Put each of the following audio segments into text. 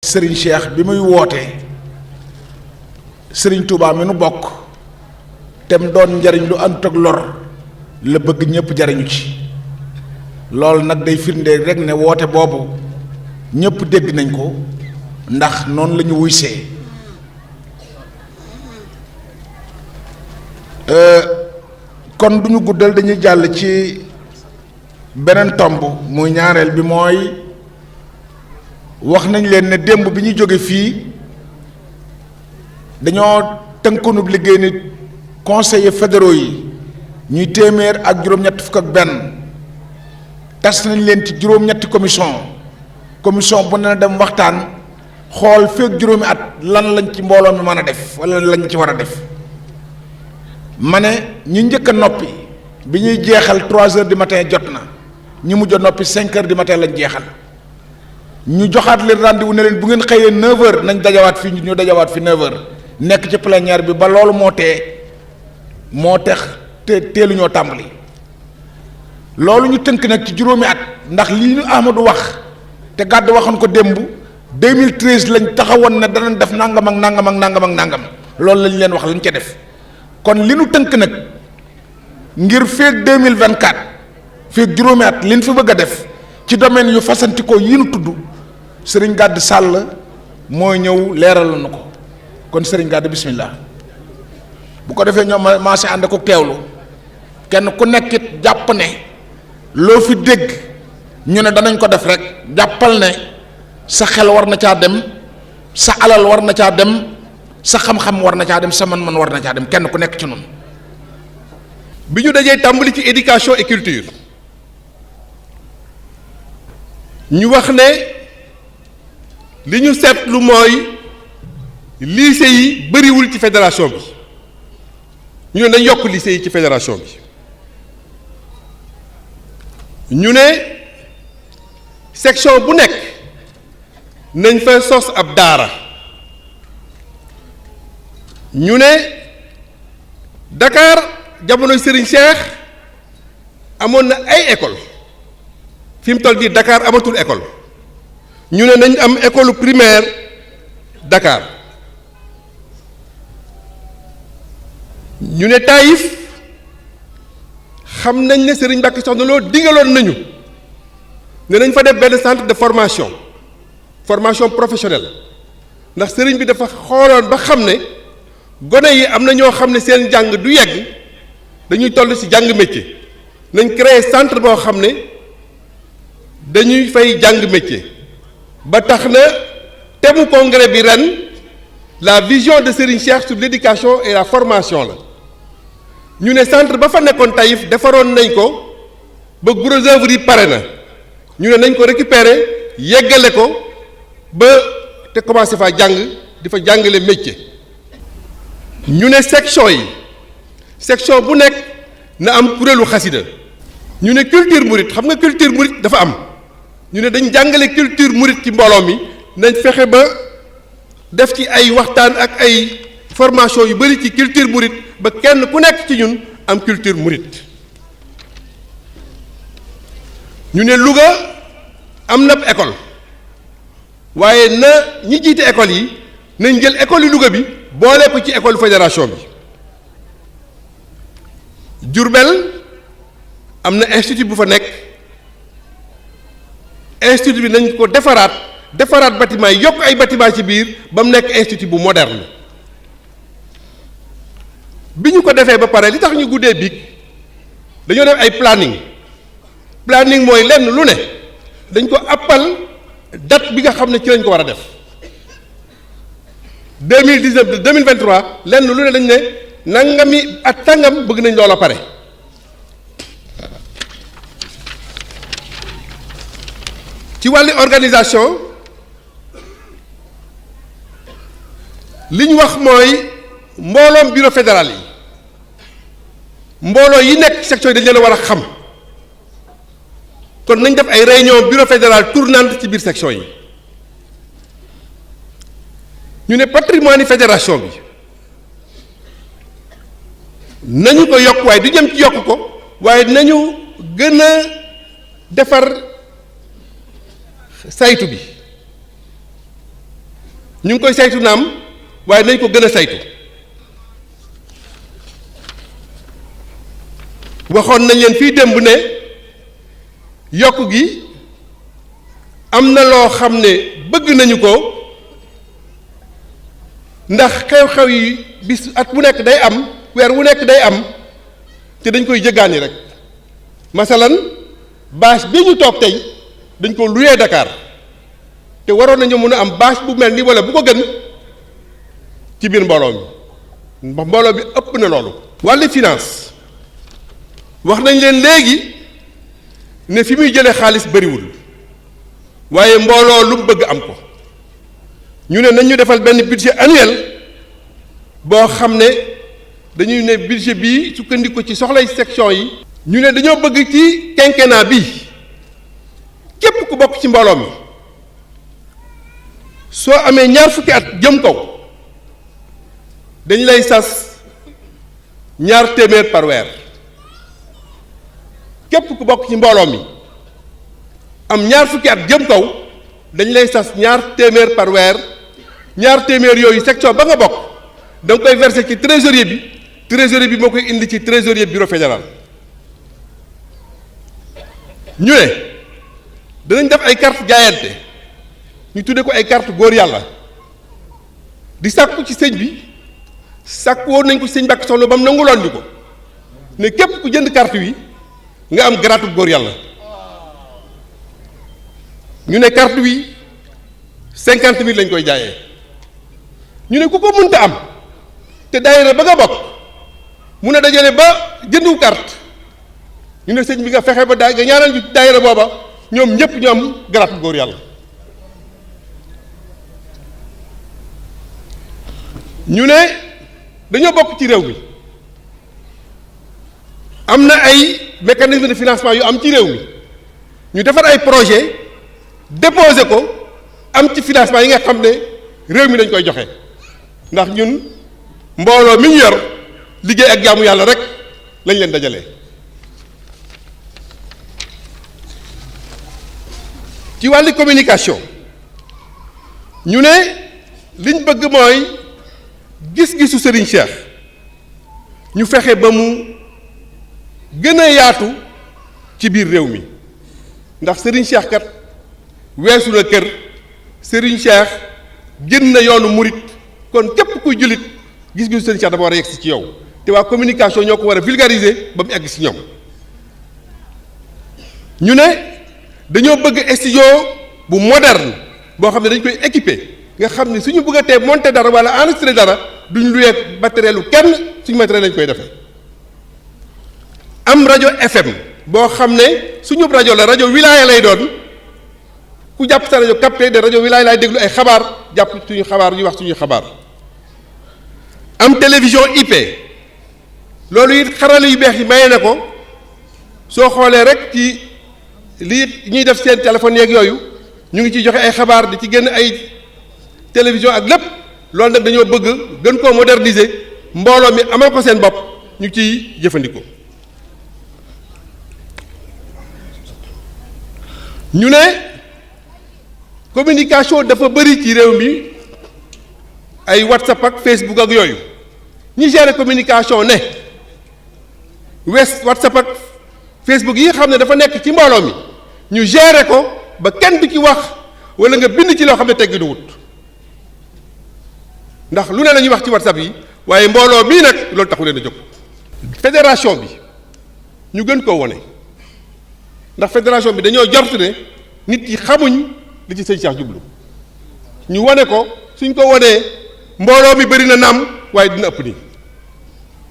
Serigne Cheikh bi muy woote Serigne Touba mi nu bokk tem doon njariñ lu ànd ak lor la bëgg ñëpp jariñu ci loolu nag day firndeel rek ne woote boobu ñëpp dégg nañ ko ndax noonu la ñu wuysee kon duñu guddal dañuy jàll ci beneen tomb muy ñaareel bi mooy wax nañ leen ne démb bi ñu jóge fii dañoo tënkoonub liggéey ni conseillers fédéraux yi ñuy téeméer ak juróom-ñett fukk ak benn tas nañ leen ci juróom-ñetti commission bu ne dem waxtaan xool feek juróomi at lan lañ ci mbooloo mi mën a def wala lañ ci war a def ma ne ñu njëkk a noppi bi ñuy jeexal 3 heures du matin jot na ñu mujj a noppi 5 heures du matin lañ jeexal ñu joxaat leen rendez-vous ne leen bu ngeen xëyee 9 heures nañ dajawaat fi ñu dajawaat fi 9 heures nekk ci plénière bi ba loolu moo tax teeluñoo tàmbali loolu ñu tënk nag ci juróomi at ndax lii ñu Ahmadou wax te gàdd waxoon ko démb 2013 lañ taxawoon ne danañ def nangam ak nangam ak nangam ak nangam loolu lañ leen wax lañ ca def kon li nu tënk nag ngir feeg 2024 feeg juróomi at liñ fi bëgg a def ci domaine yu fasantikoo yi nu tudd sëriñ Gàdd Sàll mooy ñëw leeral na ko kon sëriñ Gàdd bismillah bu ko defee ñoom maa si ànd ko teewlu kenn ku nekkit jàpp ne loo fi dégg ñu ne danañ ko def rek jàppal ne sa xel war na caa dem sa alal war na caa dem sa xam-xam war na caa dem sa man-man war na caa dem kenn ku nekk ci noonu. bi ñu dajee tàmbali ci éducation et culture ñu wax ne li ñu seetlu mooy lycée yi bëriwul ci fédération bi ñu ne dañ yokk lycée yi ci fédération bi ñu ne section bu nekk nañ fa sos ab daara ñu ne Dakar jamonoy Serigne Cheikh amoon na ay école fi mu toll nii Dakar amatul école ñu ne nañ am école primaire Dakar ñu ne Taïf xam nañ ne Serigne Mbacké Soxna Lo digaloon nañu ne nañ fa def benn centre de formation professionnelle ndax Serigne bi dafa xooloon ba xam ne gone yi am na ñoo xam ne seen jàng du yegg dañuy toll ci jàng métier nañ créer centre boo xam ne dañuy fay jàng métier ba tax na thème congrès bi ren la vision de Serigne Cheikh sur l'éducation et la formation la ñu ne centre ba fa nekkoon Taïf defaroon nañ ko ba gros œuvre yi pare na ñu ne nañ ko récupérer yeggale ko ba te commencé faa jàng di fa jàngale métier ñu ne section bu nekk na am kuréelu xasida ñu ne culture mouride xam nga culture mouride dafa am ñu ne dañ jàngale culture mouride ci mbooloo mi nañ fexe ba def ci ay waxtaan ak ay formation yu bari ci culture mouride ba kenn ku nekk ci ñun am culture mouride ñu ne Louga am na école waaye na ñi jiite école yi nañ jël école yu Louga bi boole ko ci école fédération bi Diourbel am na institut bu fa nekk institut bi nañ ko defaraat bâtiment yi yokk ay bâtiment ci biir ba mu nekk institut bu moderne bi ñu ko defee ba pare li tax ñu guddee biig dañoo def ay planning mooy lenn lu ne dañ ko appal date bi nga xam ne ci lañ ko war a def 2019 2023 lenn lu ne dañ ne nangami at tàngam bëgg nañ loola pare ci wàllu organisation li ñu wax mooy mbooloom bureau fédéral yi mbooloo yi nekk section yi dañ leen a war a xam kon nañ def ay réunion bureau fédéral tournante ci biir section yi ñu ne patrimoine fédération bi nañu ko yokk waaye du jëm ci yokk ko waaye nañu gën a defar saytu bi ñu ngi koy saytu naam waaye nañ ko gën a saytu. waxoon nañ leen fii démb ne yokk gi am na loo xam ne bëgg nañu ko ndax xew-xew yi bis at bu nekk day am weer wu nekk day am te dañ koy jëggaani rek masalan bâche bi ñu toog tey dañ ko luyee Dakar te waroon nañu mën a am bâche bu mel ni wala bu ko gën ci biir mbooloo mi ndax mbooloo bi ëpp na loolu. wàllu finance wax nañ leen léegi ne fi muy jëlee xaalis bariwul waaye mbooloo lu mu bëgg am ko ñu ne nañ ñu defal benn budget annuel boo xam ne dañuy ne budget bii sukkandiku ci soxlay section yi. ñu ne dañoo bëgg ci quinquennat bi képp ku bokk ci mbooloo mi soo amee ñaar fukki at jëm kaw dañ lay sas ñaar téeméer par weer képp ku bokk ci mbooloo mi am ñaar fukki at jëm kaw dañ lay sas ñaar téeméer par weer ñaar téeméer yooyu section ba nga bokk da nga koy verser ci trésorier bi moo koy indi ci trésorier bureau fédéral. ñu ne danañ def ay carte jaayante ñu tudde ko ay carte góor yàlla di sàkku ci sëñ bi sàkku woon nañ ko ci sëñ Mbàkke Soxna ba mu nanguloon ñu ko ne képp ku jënd carte wi nga am garaatu góor yàlla. ñu ne carte wi 50 000 lañ koy jaayee ñu ne ku ko mënta am te daayira ba nga bokk mun a dajale ba jëndu carte ñu ne sëñ bi nga fexe ba nga ñaanal ñu daayira booba ñoom ñëpp ñu am garaatu góor yàlla. ñu ne dañoo bokk ci réew mi am na ay mécanisme de financement yu am ci réew mi ñu defar ay projet déposé ko am ci financement yi nga xam ne réew mi dañ koy joxe ndax ñun mbooloo mi ñu yor liggéey ak jaamu yàlla rek lañ leen dajale. ci wàllu communication ñu ne liñ bëgg mooy gis-gisu Serigne Cheikh ñu fexe ba mu gën a yaatu ci biir réew mi ndax Serigne Cheikh kat weesu na kër Serigne Cheikh génn na yoonu murit kon képp kuy jullit gis-gisu Serigne Cheikh dafa war a yegg si ci yow te waa communication ñoo ko war a vulgariser ba mu egg si ñoom. ñu ne dañoo bëgg studio bu moderne boo xam ne dañ koy équiper nga xam ne suñu bëggatee monter dara wala enregistrer dara duñ luyee matériel kenn suñu matériel lañ koy defee. am rajo FM boo xam ne suñu rajo la rajo wilaya lay doon ku jàpp sa rajo capté de rajo wilaya lay déglu ay xabaar jàpp suñu xabaar ñuy wax suñuy xabaar. am télévision IP loolu it xarala yu beex yi maye na ko soo xoolee rek ci lii ñuy def seen téléphone yeeg yooyu ñu ngi ciy joxe ay xabaar di ci génn ay télévision ak lépp loolu nag dañoo bëgg gën koo moderniser mbooloo mi amal ko seen bopp ñu ciy jëfandikoo. ñu ne communication dafa bëri ci réew mi ay WhatsApp ak Facebook ak yooyu ñi gérer communication ne WhatsApp ak Facebook yi nga xam ne dafa nekk ci mbooloo mi ñu gérer ko ba kenn du ci wax wala nga bind ci loo xam ne teggi du wut ndax lu ne la ñuy wax ci WhatsApp yi waaye mbooloo mii nag loolu taxu leen a jóg. fédération bi ñu gën koo wone ndax fédération bi dañoo jort ne nit yi xamuñ li ci sëñ Cheikh jublu ñu wane ko suñ ko wanee mbooloo mi bëri na naam waaye dina ëpp nii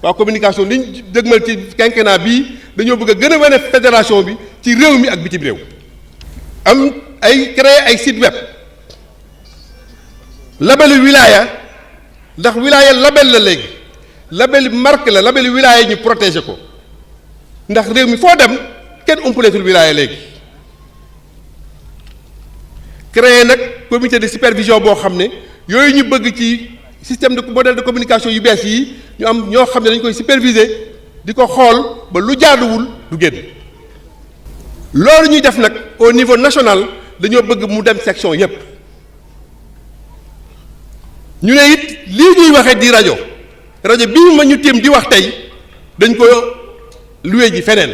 waa communication liñ dëgmal ci quinquennat bii dañoo bëgg a gën a wane fédération bi ci réew mi ak bitim réew. am ay créer ay site web labelu wilaya ndax wilaya label la léegi label marque la labelu wilaya ñu protéger ko ndax réew mi foo dem kenn umpaleetul wilaya léegi. créer nag comité de supervision boo xam ne yooyu ñu bëgg ci système de modèle de communication yu bees yi ñu am ñoo xam ne dañu koy superviser di ko xool ba lu jaaduwul du génn. loolu ñuy def nag au niveau national dañoo bëgg mu dem section yépp ñu ne it lii ñuy waxee di rajo bii ma ñu tiim di wax tey dañ ko loué ji feneen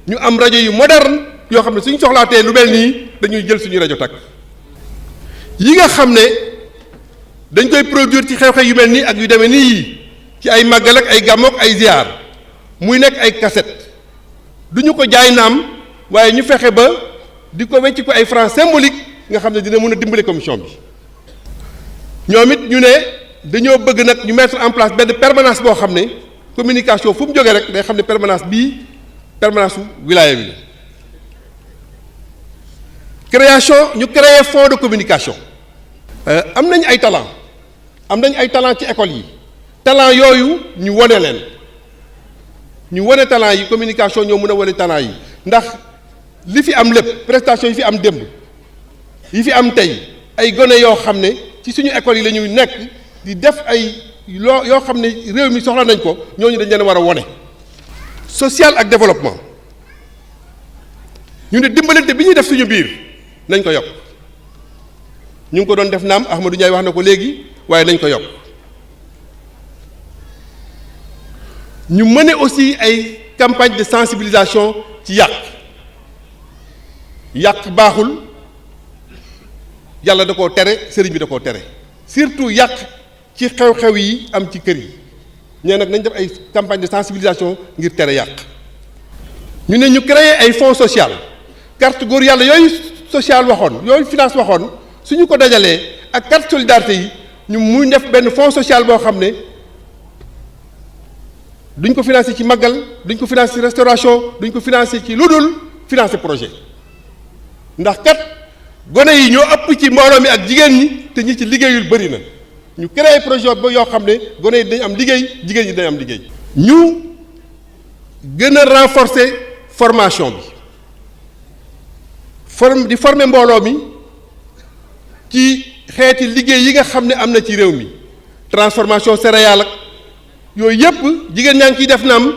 ñu am rajo yu moderne yoo xam ne suñ soxlaatee lu mel nii dañuy jël suñu rajo takk yi nga xam ne dañ koy produire ci xew-xew yu mel nii ak yu demee nii yi ci ay màggal ak ay gàmmook ay ziar muy nekk ay cassette du ñu ko jaay naam waaye ñu fexe ba di ko wecc ko ay francs symbolique nga xam ne dina mën a dimbale commission bi ñoom it ñu ne dañoo bëgg nag ñu mettre en place benn permanence boo xam ne communication fu mu jógee rek day xam ne permanence bii permanence su wilaya bi la création ñu créer fonds de communication am nañ ay talent ci école yi talent yooyu ñu wone leen ñu wone talent yi communication ñoo mën a wone talent yi ndax li fi am lépp prestation yi fi am démb yi fi am tey ay gone yoo xam ne ci suñu école yi la ñuy nekk di def ay yoo xam ne réew mi soxla nañ ko ñooñu dañ leen war a wone social ak développement ñu ne dimbalante bi ñuy def suñu biir nañ ko yokk ñu ngi ko doon def naam Ahmadou Ndiaye wax na ko léegi waaye nañ ko yokk ñu mëne aussi ay campagne de sensibilisation ci yàq baaxul yàlla da koo tere sëriñ bi da koo tere surtout yàq ci xew-xew yi am ci kër yi ñee nag nañ def ay campagne de sensibilisation ngir tere yàq ñu ne ñu créer ay fonds social carte góor yàlla yooyu social waxoon yooyu finance waxoon suñu ko dajalee ak carte solidarité yi ñu muy def benn fonds social boo xam ne duñ ko financer ci màggal duñ ko financer ci restauration duñ ko financer ci lu dul financer projet ndax kat gone yi ñoo ëpp ci mbooloo mi ak jigéen ñi te ñi ci liggéeyul bëri na ñu créer projet ba yoo xam ne gone yi dañ am liggéey jigéen ñi dañ am liggéey ñu gën a renforcer formation bi di former mbooloo mi ci xeeti liggéey yi nga xam ne am na ci réew mi transformation céréale ak yooyu yëpp jigéen ñaa ngi ciy def naam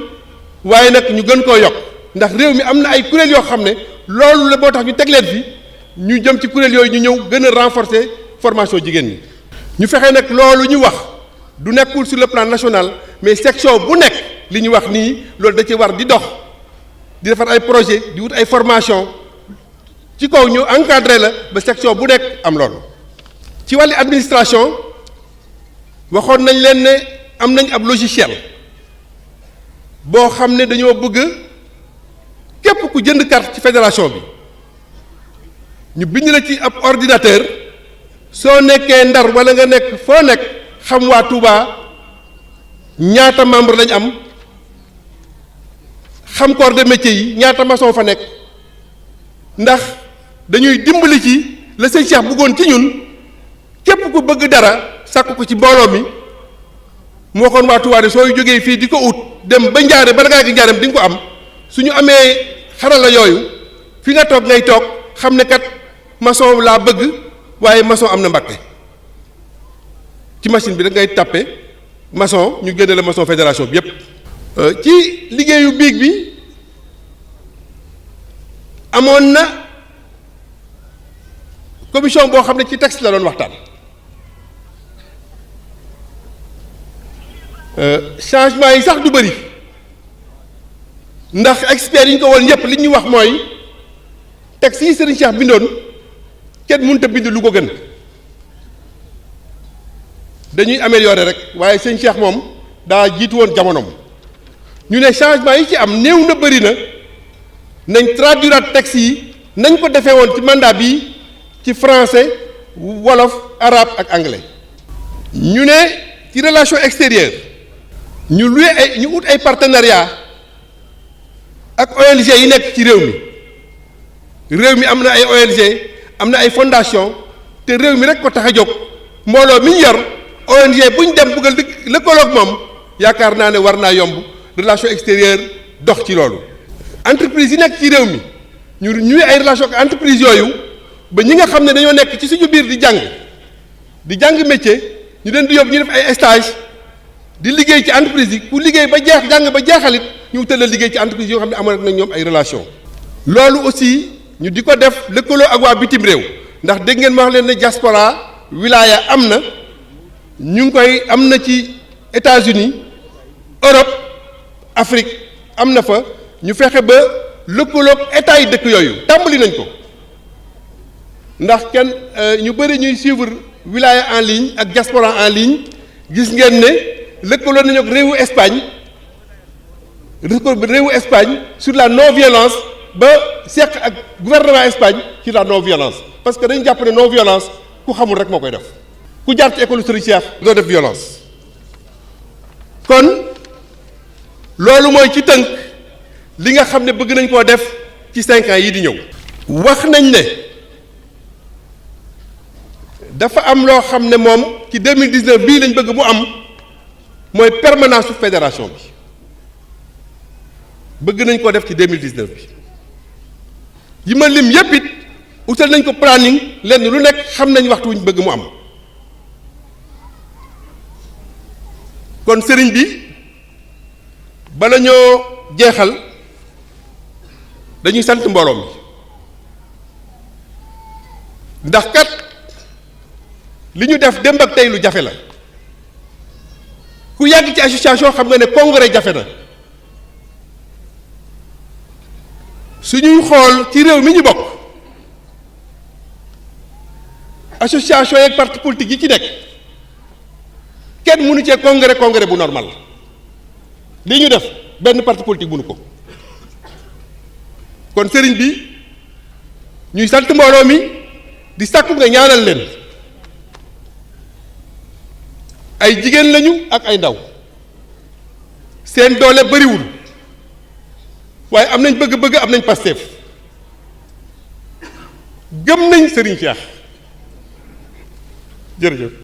waaye nag ñu gën koo yokk ndax réew mi am na ay kuréel yoo xam ne loolu la boo tax ñu teg leen fi ñu jëm ci kuréel yooyu ñu ñëw gën a renforcer formation jigéen ñi ñu fexe nag loolu ñu wax du nekkul sur le plan national mais section bu nekk li ñu wax nii loolu da ci war di dox di defar ay projet di wut ay formation ci kaw ñu encadré la ba section bu nekk am loolu ci wàllu administration waxoon nañ leen ne am nañ ab logiciel boo xam ne dañoo bëgg képp ku jënd carte ci fédération bi ñu bind la ci ab ordinateur soo nekkee Ndar wala nga nekk foo nekk xam waa Touba ñaata membre lañ am xam corps de métier yi ñaata maçon fa nekk ndax dañuy dimbali ci la sëñ Cheikh bëggoon ci ñun képp ku bëgg dara sàkk ko ci mbooloo mi moo xoon waa Touba de sooy jógee fii di ko ut dem ba njaare bala ngaa gi njaareem di nga ko am suñu amee xarala yooyu fi nga toog ngay toog xam ne kat maçon laa bëgg waaye maçon am na Mbàkke ci machine bi da ngay tàppe maçon ñu génne la maçon fédération bi yépp ci liggéeyu biig bi amoon na commission boo xam ne ci texte la doon waxtaan changement yi sax du bëri ndax experts yi ñu ko woon yépp li ñuy wax mooy texte yi Serigne Cheikh bindoon kenn mënut a bind lu ko gën dañuy améliorer rek waaye sëñ Cheikh moom daa jiitu woon jamonoom ñu ne changement yi ci am néew na bëri na nañ traduiraat texte yi nañ ko defee woon ci mandat bi ci français wolof arabe ak anglais ñu ne ci relation extérieure ñu luye ay ñu ut ay partenariat ak ONG yi nekk ci réew mi am na ay ONG am na ay fondation te réew mi rek ko tax a jóg mbooloo mi ñu yor ONG bu ñu dem bëgg a lëkkaloog moom yaakaar naa ne war naa yomb relation extérieure dox ci loolu. entreprise yi nekk ci réew mi ñu ñuy ay relation ak entreprise yooyu ba ñi nga xam ne dañoo nekk ci suñu biir di jàng métier ñu leen di yóbbu ñu def ay stage di liggéey ci entreprise yi ku liggéey ba jeex jàng ba jeexalit ñu wutal la liggéey ci entreprise yoo xam ne amoon na ñoom ay relation loolu aussi ñu di ko def lëkkaloo ak waa bitim réew ndax dégg ngeen ma wax leen ne diaspora wilaya am na ñu ngi koy am na ci États-Unis Europe Afrique am na fa ñu fexe ba lëkkaloog état yi dëkk yooyu tàmbali nañ ko ndax kenn ñu bëri ñuy suivre wilaya en ligne ak diaspora en ligne gis ngeen ne lëkkaloo nañu ak réewu Espagne sur la non violence ba seq ak gouvernement Espagne ci la non violence parce que dañu jàpp ne non violence ku xamul rek moo koy def ku jaar ci école Serigne Cheikh doo def violence kon loolu mooy ci tënk li nga xam ne bëgg nañ koo def ci 5 ans yi di ñëw. wax nañ ne dafa am loo xam ne moom ci 2019 bii lañ bëgg mu am mooy permanence su fédération bi bëgg nañ koo def ci 2019 bi yi ma lim yépp it utal nañ ko planning lenn lu nekk xam nañ waxtu wuñ bëgg mu am kon sëriñ bi bala ñoo jeexal dañuy sant mbooloo mi ndax kat li ñu def démb ak tey lu jafe la ku yàgg ci association xam nga ne congrès jafe na su ñuy xool ci réew mi ñu bokk association yeeg parti politique yi ci nekk kenn mënu cee congrès bu normal li ñu def benn parti politique mënu ko kon sëriñ bi ñuy sant mbooloo mi di sàkku nga ñaanal leen ay jigéen lañu ak ay ndaw seen doole bariwul waaye am nañ bëgg-bëgg am nañ Pastef gëm nañ Serigne Cheikh jërëjëf.